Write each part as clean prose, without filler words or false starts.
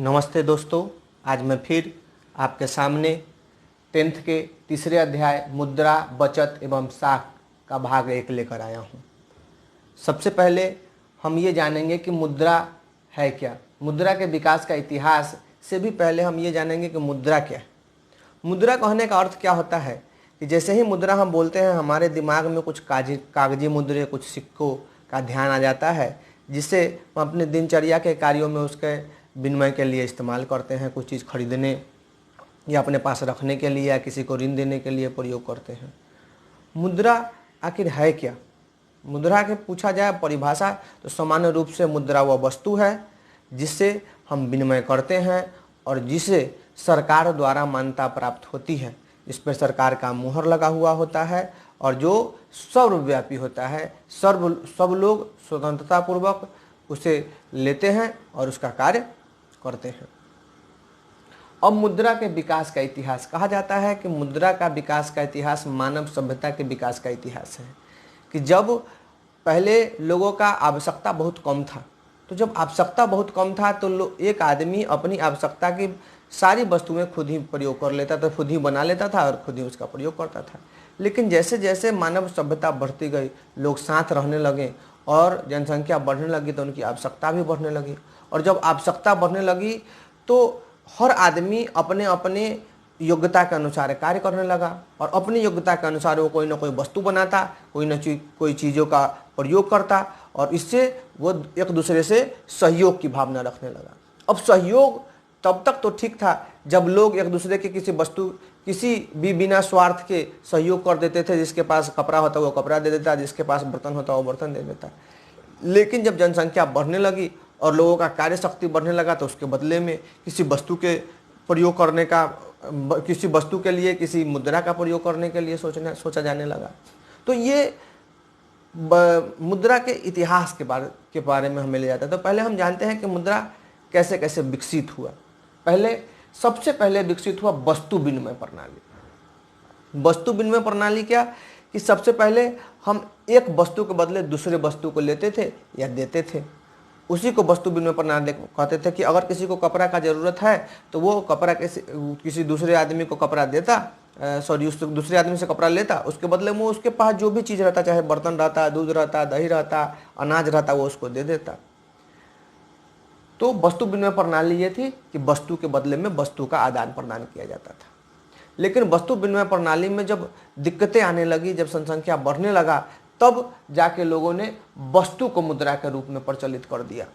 नमस्ते दोस्तों, आज मैं फिर आपके सामने 10th के तीसरे अध्याय मुद्रा, बचत एवं साख का भाग 1 लेकर आया हूँ। सबसे पहले हम ये जानेंगे कि मुद्रा है क्या। मुद्रा के विकास का इतिहास से भी पहले हम ये जानेंगे कि मुद्रा क्या है। मुद्रा कहने का अर्थ क्या होता है कि जैसे ही मुद्रा हम बोलते हैं हमारे दिमाग में कुछ कागजी मुद्रे, कुछ सिक्कों का ध्यान आ जाता है, जिससे हम अपने दिनचर्या के कार्यों में उसके विनिमय के लिए इस्तेमाल करते हैं। कुछ चीज़ खरीदने या अपने पास रखने के लिए या किसी को ऋण देने के लिए प्रयोग करते हैं। मुद्रा आखिर है क्या? मुद्रा के पूछा जाए परिभाषा तो सामान्य रूप से मुद्रा वह वस्तु है जिससे हम विनिमय करते हैं और जिसे सरकार द्वारा मान्यता प्राप्त होती है, जिस पर सरकार का मुहर लगा हुआ होता है और जो सर्वव्यापी होता है। सब लोग स्वतंत्रतापूर्वक उसे लेते हैं और उसका कार्य करते हैं। अब मुद्रा के विकास का इतिहास कहा जाता है कि मुद्रा का विकास का इतिहास मानव सभ्यता के विकास का इतिहास है कि जब पहले लोगों का आवश्यकता बहुत कम था, तो जब आवश्यकता बहुत कम था तो एक आदमी अपनी आवश्यकता की सारी वस्तुएं खुद ही प्रयोग कर लेता था, खुद ही बना लेता था और खुद ही उसका प्रयोग करता था। लेकिन जैसे जैसे मानव सभ्यता बढ़ती गई, लोग साथ रहने लगे और जनसंख्या बढ़ने लगी तो उनकी आवश्यकता भी बढ़ने लगी। और जब आवश्यकता बढ़ने लगी तो हर आदमी अपने अपने योग्यता के अनुसार कार्य करने लगा और अपनी योग्यता के अनुसार वो कोई ना कोई वस्तु बनाता, कोई चीज़ों का प्रयोग करता और इससे वो एक दूसरे से सहयोग की भावना रखने लगा। अब सहयोग तब तक तो ठीक था जब लोग एक दूसरे के किसी भी बिना स्वार्थ के सहयोग कर देते थे। जिसके पास कपड़ा होता वो कपड़ा दे देता, जिसके पास बर्तन होता वो बर्तन दे देता। लेकिन जब जनसंख्या बढ़ने लगी और लोगों का कार्य शक्ति बढ़ने लगा तो उसके बदले में किसी वस्तु के प्रयोग करने का, किसी वस्तु के लिए किसी मुद्रा का प्रयोग करने के लिए सोचा जाने लगा। तो ये मुद्रा के इतिहास के बारे में हमें ले जाता है। तो पहले हम जानते हैं कि मुद्रा कैसे कैसे विकसित हुआ। सबसे पहले विकसित हुआ वस्तु विनिमय प्रणाली। वस्तु विनिमय प्रणाली क्या कि सबसे पहले हम एक वस्तु के बदले दूसरे वस्तु को लेते थे या देते थे, उसी को वस्तु विनिमय प्रणाली कहते थे। कि अगर किसी को कपड़ा का ज़रूरत है तो वो कपड़ा किसी दूसरे आदमी को कपड़ा देता, दूसरे आदमी से कपड़ा लेता, उसके बदले में उसके पास जो भी चीज़ रहता, चाहे बर्तन रहता, दूध रहता, दही रहता, अनाज रहता, वो उसको दे देता। तो वस्तु विनिमय प्रणाली ये थी कि वस्तु के बदले में वस्तु का आदान प्रदान किया जाता था। लेकिन वस्तु विनिमय प्रणाली में जब दिक्कतें आने लगी, जब जनसंख्या बढ़ने लगा, तब जाके लोगों ने वस्तु को मुद्रा के रूप में प्रचलित कर दिया।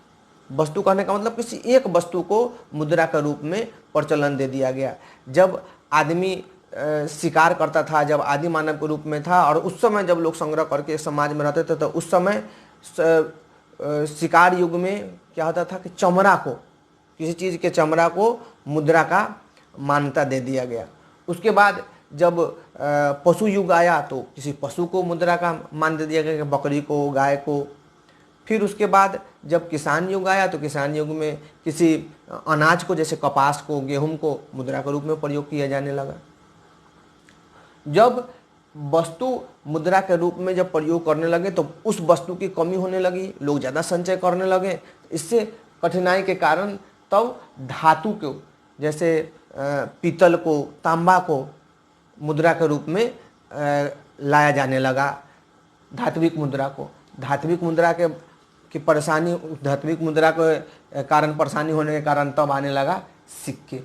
वस्तु कहने का मतलब किसी एक वस्तु को मुद्रा के रूप में प्रचलन दे दिया गया। जब आदमी शिकार करता था, जब आदि मानव के रूप में था और उस समय जब लोग संग्रह करके समाज में रहते थे, तो उस समय शिकार युग में क्या होता था कि किसी चीज़ के चमड़ा को मुद्रा का मान्यता दे दिया गया। उसके बाद जब पशु युग आया तो किसी पशु को मुद्रा का मान दे दिया गया, बकरी को, गाय को। फिर उसके बाद जब किसान युग आया तो किसान युग में किसी अनाज को, जैसे कपास को, गेहूं को मुद्रा के रूप में प्रयोग किया जाने लगा। जब वस्तु मुद्रा के रूप में जब प्रयोग करने लगे तो उस वस्तु की कमी होने लगी, लोग ज़्यादा संचय करने लगे। इससे कठिनाई के कारण तब धातु को, जैसे पीतल को, तांबा को मुद्रा के रूप में लाया जाने लगा। धात्विक मुद्रा को, धात्विक मुद्रा के कारण परेशानी होने के कारण तब आने लगा सिक्के।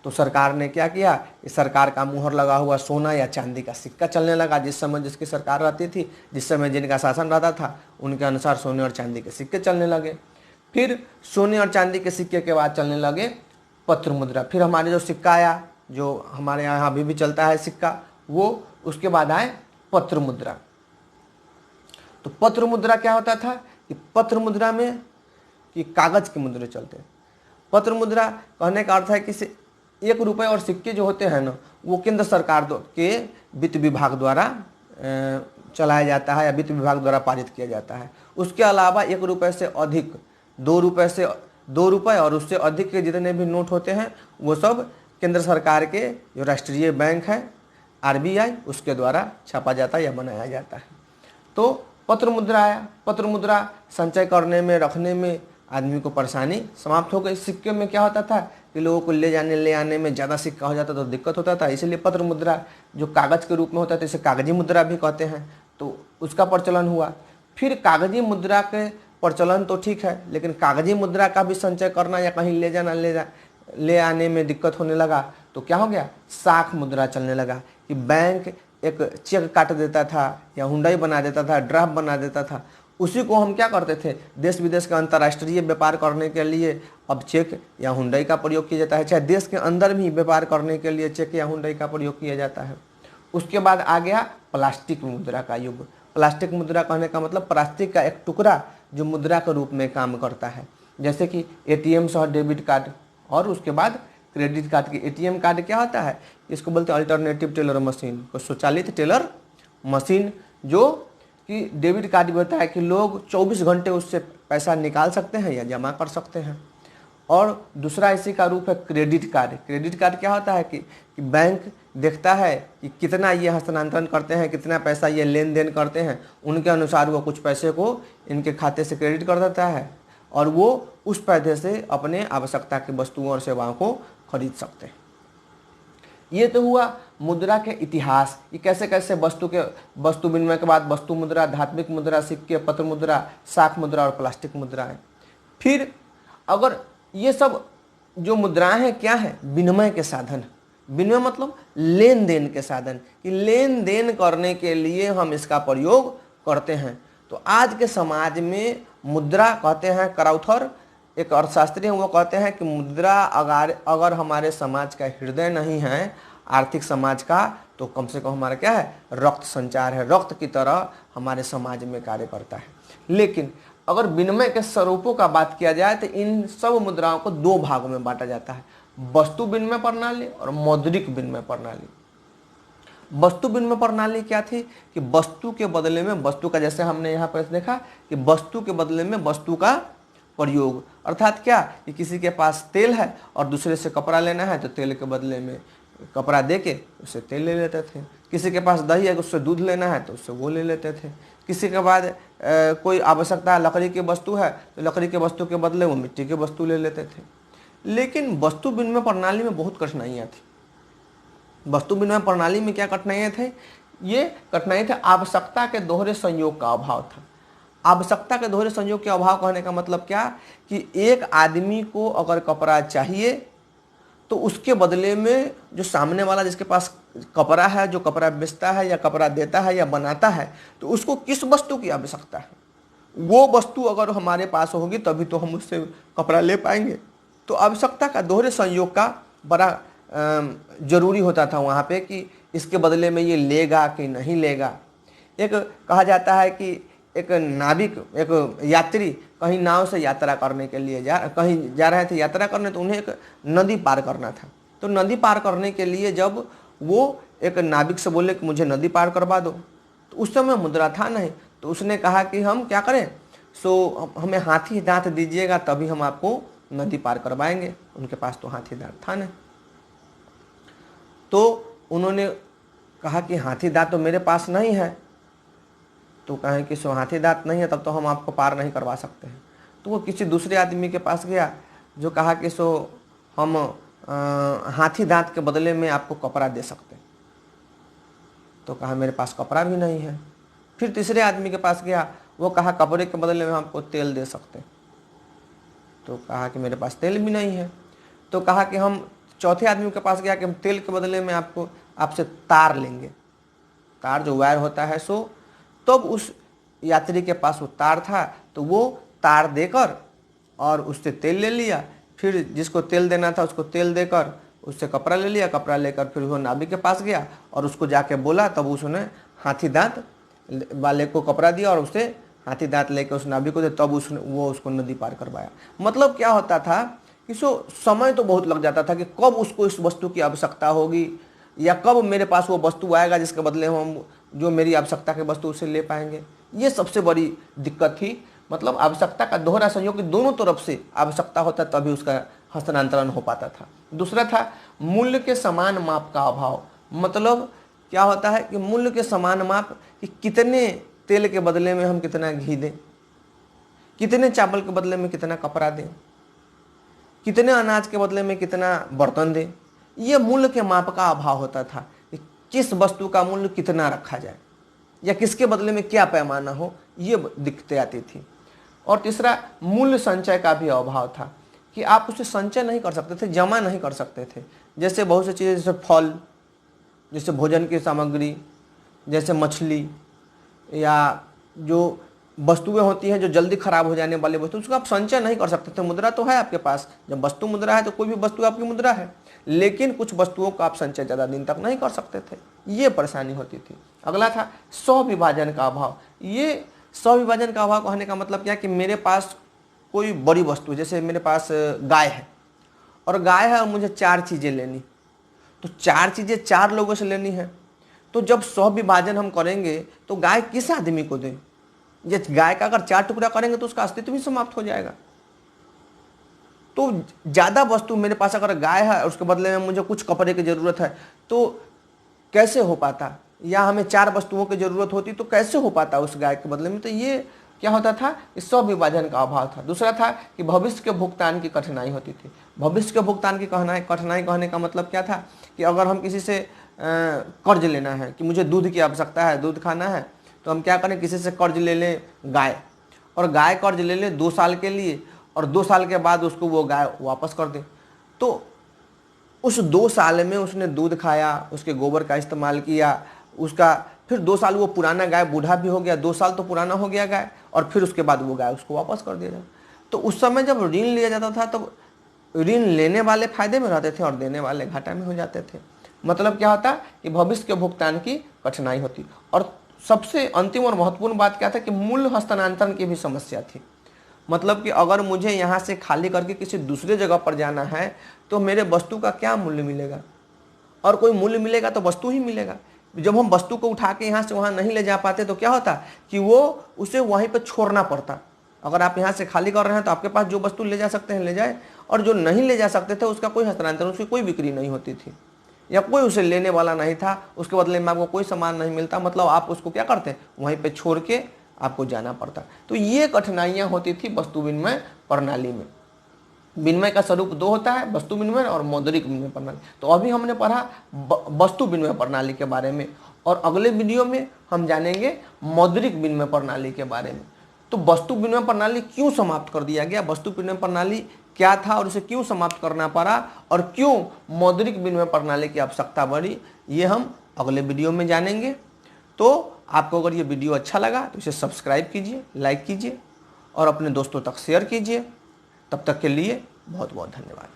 तो सरकार ने क्या किया, इस सरकार का मुहर लगा हुआ सोना या चांदी का सिक्का चलने लगा। जिस समय जिसकी सरकार रहती थी, जिस समय जिनका शासन रहता था, उनके अनुसार सोने और चांदी के सिक्के चलने लगे। फिर सोने और चांदी के सिक्के के बाद चलने लगे पत्र मुद्रा। फिर हमारे जो सिक्का आया, जो हमारे यहाँ अभी भी चलता है सिक्का, वो उसके बाद आए पत्र मुद्रा। तो पत्र मुद्रा क्या होता था कि पत्र मुद्रा में कि कागज के मुद्रे चलते। पत्र मुद्रा कहने का अर्थ है कि 1 रुपये और सिक्के जो होते हैं ना, वो केंद्र सरकार के वित्त विभाग द्वारा चलाया जाता है या वित्त विभाग द्वारा पारित किया जाता है। उसके अलावा 1 रुपये से अधिक, 2 रुपये और उससे अधिक के जितने भी नोट होते हैं वो सब केंद्र सरकार के जो राष्ट्रीय बैंक है RBI, उसके द्वारा छापा जाता है या बनाया जाता है। तो पत्र मुद्रा आया। पत्र मुद्रा संचय करने में, रखने में आदमी को परेशानी समाप्त हो गई। सिक्के में क्या होता था कि लोगों को ले आने में ज़्यादा सिक्का हो जाता तो दिक्कत होता था, इसलिए पत्र मुद्रा जो कागज़ के रूप में होता था, इसे कागजी मुद्रा भी कहते हैं, तो उसका प्रचलन हुआ। फिर कागजी मुद्रा के प्रचलन तो ठीक है, लेकिन कागजी मुद्रा का भी संचय करना या कहीं ले आने में दिक्कत होने लगा, तो क्या हो गया, साख मुद्रा चलने लगा कि बैंक एक चेक काट देता था या हुंडई बना देता था, ड्राफ्ट बना देता था। उसी को हम क्या करते थे, देश विदेश के अंतर्राष्ट्रीय व्यापार करने के लिए अब चेक या हुंडई का प्रयोग किया जाता है, चाहे देश के अंदर भी व्यापार करने के लिए चेक या हुंडई का प्रयोग किया जाता है। उसके बाद आ गया प्लास्टिक मुद्रा का युग। प्लास्टिक मुद्रा कहने का मतलब प्लास्टिक का एक टुकड़ा जो मुद्रा के रूप में काम करता है, जैसे कि एटीएम सह डेबिट कार्ड, और उसके बाद क्रेडिट कार्ड की। एटीएम कार्ड क्या होता है, इसको बोलते हैं अल्टरनेटिव टेलर मशीन, को स्वचालित टेलर मशीन, जो कि डेबिट कार्ड भी होता है कि लोग 24 घंटे उससे पैसा निकाल सकते हैं या जमा कर सकते हैं। और दूसरा इसी का रूप है क्रेडिट कार्ड। क्रेडिट कार्ड क्या होता है कि बैंक देखता है कि कितना ये हस्तांतरण करते हैं, कितना पैसा ये लेन देन करते हैं, उनके अनुसार वो कुछ पैसे को इनके खाते से क्रेडिट कर देता है और वो उस पैसे से अपने आवश्यकता की वस्तुओं और सेवाओं को खरीद सकते हैं। ये तो हुआ मुद्रा के इतिहास, ये कैसे कैसे वस्तु विनिमय के बाद वस्तु मुद्रा, धात्विक मुद्रा, सिक्के, पत्र मुद्रा, साख मुद्रा और प्लास्टिक मुद्राएं। फिर अगर ये सब जो मुद्राएं हैं क्या है, विनिमय के साधन। विनिमय मतलब लेन देन के साधन, कि लेन देन करने के लिए हम इसका प्रयोग करते हैं। तो आज के समाज में मुद्रा कहते हैं, कराउथर एक अर्थशास्त्री हैं, वो कहते हैं कि मुद्रा अगर हमारे समाज का हृदय नहीं है, आर्थिक समाज का, तो कम से कम हमारा क्या है, रक्त संचार है, रक्त की तरह हमारे समाज में कार्य करता है। लेकिन अगर विनिमय के स्वरूपों का बात किया जाए तो इन सब मुद्राओं को दो भागों में बांटा जाता है, वस्तु विनिमय प्रणाली और मौद्रिक विनिमय प्रणाली। वस्तु विनिमय प्रणाली क्या थी कि वस्तु के बदले में वस्तु का, जैसे हमने यहाँ पर देखा कि वस्तु के बदले में वस्तु का प्रयोग, अर्थात क्या कि किसी के पास तेल है और दूसरे से कपड़ा लेना है तो तेल के बदले में कपड़ा दे के उससे तेल ले लेते थे। किसी के पास दही है उससे दूध लेना है तो उससे वो ले लेते थे। किसी के बाद कोई आवश्यकता है, लकड़ी की वस्तु है तो लकड़ी के वस्तु के बदले वो मिट्टी की वस्तु ले लेते थे। लेकिन वस्तु विनिमय प्रणाली में बहुत कठिनाइयाँ थी। वस्तु विनिमय प्रणाली में क्या कठिनाइयाँ थे, ये कठिनाई थे आवश्यकता के दोहरे संयोग का अभाव था। आवश्यकता के दोहरे संयोग के अभाव कहने का मतलब क्या कि एक आदमी को अगर कपड़ा चाहिए तो उसके बदले में जो सामने वाला जिसके पास कपड़ा है, जो कपड़ा बेचता है या कपड़ा देता है या बनाता है, तो उसको किस वस्तु की आवश्यकता है, वो वस्तु अगर हमारे पास होगी तभी तो हम उससे कपड़ा ले पाएंगे। तो आवश्यकता का दोहरे संयोग का बड़ा जरूरी होता था वहाँ पे कि इसके बदले में ये लेगा कि नहीं लेगा। एक कहा जाता है कि एक नाविक, एक यात्री कहीं नाव से यात्रा करने के लिए कहीं जा रहे थे यात्रा करने, तो उन्हें एक नदी पार करना था। तो नदी पार करने के लिए जब वो एक नाविक से बोले कि मुझे नदी पार करवा दो, तो उस समय मुद्रा था नहीं, तो उसने कहा कि हम क्या करें, सो हमें हाथी दांत दीजिएगा तभी हम आपको नदी पार करवाएंगे। उनके पास तो हाथी दांत था नहीं, तो उन्होंने कहा कि हाथी दांत तो मेरे पास नहीं है। तो कहें कि सो हाथी दांत नहीं है तब तो हम आपको पार नहीं करवा सकते हैं। तो वो किसी दूसरे आदमी के पास गया जो कहा कि सो हम हाथी दांत के बदले में आपको कपड़ा दे सकते हैं। तो कहा मेरे पास कपड़ा भी नहीं है। फिर तीसरे आदमी के पास गया, वो कहा कपड़े के बदले में आपको तेल दे सकते हैं। तो कहा कि मेरे पास तेल भी नहीं है। तो कहा कि हम चौथे आदमी के पास गया कि हम तेल के बदले में आपसे तार लेंगे, तार जो वायर होता है सो। तब उस यात्री के पास वो तार था, तो वो तार देकर और उससे तेल ले लिया। फिर जिसको तेल देना था उसको तेल देकर उससे कपड़ा ले लिया। कपड़ा लेकर फिर वो नाविक के पास गया और उसको जाके बोला, तब उसने हाथी दांत वाले को कपड़ा दिया और उससे हाथी दांत लेकर उस नाविक को दे, तब वो उसको नदी पार करवाया। मतलब क्या होता था कि समय तो बहुत लग जाता था कि कब उसको इस वस्तु की आवश्यकता होगी या कब मेरे पास वो वस्तु आएगा जिसके बदले हम जो मेरी आवश्यकता की वस्तु उसे ले पाएंगे। ये सबसे बड़ी दिक्कत थी। मतलब आवश्यकता का दोहरा संयोग कि दोनों तरफ से आवश्यकता होता तभी उसका हस्तांतरण हो पाता था। दूसरा था मूल्य के समान माप का अभाव। मतलब क्या होता है कि मूल्य के समान माप कि कितने तेल के बदले में हम कितना घी दें, कितने चावल के बदले में कितना कपड़ा दें, कितने अनाज के बदले में कितना बर्तन दें। ये मूल्य के माप का अभाव होता था कि किस वस्तु का मूल्य कितना रखा जाए या किसके बदले में क्या पैमाना हो, ये दिक्कतें आती थी। और तीसरा, मूल्य संचय का भी अभाव था कि आप उसे संचय नहीं कर सकते थे, जमा नहीं कर सकते थे। जैसे बहुत सी चीज़ें, जैसे फल, जैसे भोजन की सामग्री, जैसे मछली, या जो वस्तुएं होती हैं जो जल्दी खराब हो जाने वाली वस्तु, उसको आप संचय नहीं कर सकते थे। मुद्रा तो है आपके पास, जब वस्तु मुद्रा है तो कोई भी वस्तु आपकी मुद्रा है, लेकिन कुछ वस्तुओं का आप संचय ज़्यादा दिन तक नहीं कर सकते थे, ये परेशानी होती थी। अगला था स्वविभाजन का अभाव। ये स्वविभाजन का अभाव कहने का मतलब क्या कि मेरे पास कोई बड़ी वस्तु, जैसे मेरे पास गाय है और गाय है और मुझे 4 चीज़ें लेनी, तो 4 चीज़ें 4 लोगों से लेनी है, तो जब स्वविभाजन हम करेंगे तो गाय किस आदमी को दें? ये गाय का अगर 4 टुकड़ा करेंगे तो उसका अस्तित्व भी समाप्त हो जाएगा। तो ज़्यादा वस्तु मेरे पास अगर गाय है और उसके बदले में मुझे कुछ कपड़े की ज़रूरत है तो कैसे हो पाता, या हमें 4 वस्तुओं की ज़रूरत होती तो कैसे हो पाता उस गाय के बदले में। तो ये क्या होता था, इस स्वविभाजन का अभाव था। दूसरा था कि भविष्य के भुगतान की कठिनाई होती थी। भविष्य के भुगतान की कठिनाई कहने का मतलब क्या था कि अगर हम किसी से कर्ज लेना है कि मुझे दूध की आवश्यकता है, दूध खाना है, तो हम क्या करें, किसी से कर्ज ले लें गाय, और गाय कर्ज ले लें 2 साल के लिए, और 2 साल के बाद उसको वो गाय वापस कर दे। तो उस 2 साल में उसने दूध खाया, उसके गोबर का इस्तेमाल किया, उसका फिर 2 साल वो पुराना गाय बूढ़ा भी हो गया, 2 साल तो पुराना हो गया गाय, और फिर उसके बाद वो गाय उसको वापस कर दिया जाए। तो उस समय जब ऋण लिया जाता था तो ऋण लेने वाले फायदे में रहते थे और देने वाले घाटा में हो जाते थे। मतलब क्या होता कि भविष्य के भुगतान की कठिनाई होती। और सबसे अंतिम और महत्वपूर्ण बात क्या था कि मूल्य हस्तांतरण की भी समस्या थी। मतलब कि अगर मुझे यहाँ से खाली करके किसी दूसरे जगह पर जाना है तो मेरे वस्तु का क्या मूल्य मिलेगा, और कोई मूल्य मिलेगा तो वस्तु ही मिलेगा। जब हम वस्तु को उठा के यहाँ से वहाँ नहीं ले जा पाते तो क्या होता कि वो उसे वहीं पर छोड़ना पड़ता। अगर आप यहाँ से खाली कर रहे हैं तो आपके पास जो वस्तु ले जा सकते हैं ले जाए, और जो नहीं ले जा सकते थे उसका कोई हस्तांतरण, उसकी कोई बिक्री नहीं होती थी, या कोई उसे लेने वाला नहीं था, उसके बदले में आपको कोई सामान नहीं मिलता। मतलब आप उसको क्या करते, वहीं पे छोड़ के आपको जाना पड़ता। तो ये कठिनाइयाँ होती थी वस्तु विनिमय प्रणाली में। विनिमय का स्वरूप 2 होता है, वस्तु विनिमय और मौद्रिक विनिमय प्रणाली। तो अभी हमने पढ़ा वस्तु विनिमय प्रणाली के बारे में, और अगले वीडियो में हम जानेंगे मौद्रिक विनिमय प्रणाली के बारे में। तो वस्तु विनिमय प्रणाली क्यों समाप्त कर दिया गया, वस्तु विनिमय प्रणाली क्या था और उसे क्यों समाप्त करना पड़ा, और क्यों मौद्रिक विनिमय प्रणाली की आवश्यकता बढ़ी, ये हम अगले वीडियो में जानेंगे। तो आपको अगर ये वीडियो अच्छा लगा तो इसे सब्सक्राइब कीजिए, लाइक कीजिए और अपने दोस्तों तक शेयर कीजिए। तब तक के लिए बहुत बहुत धन्यवाद।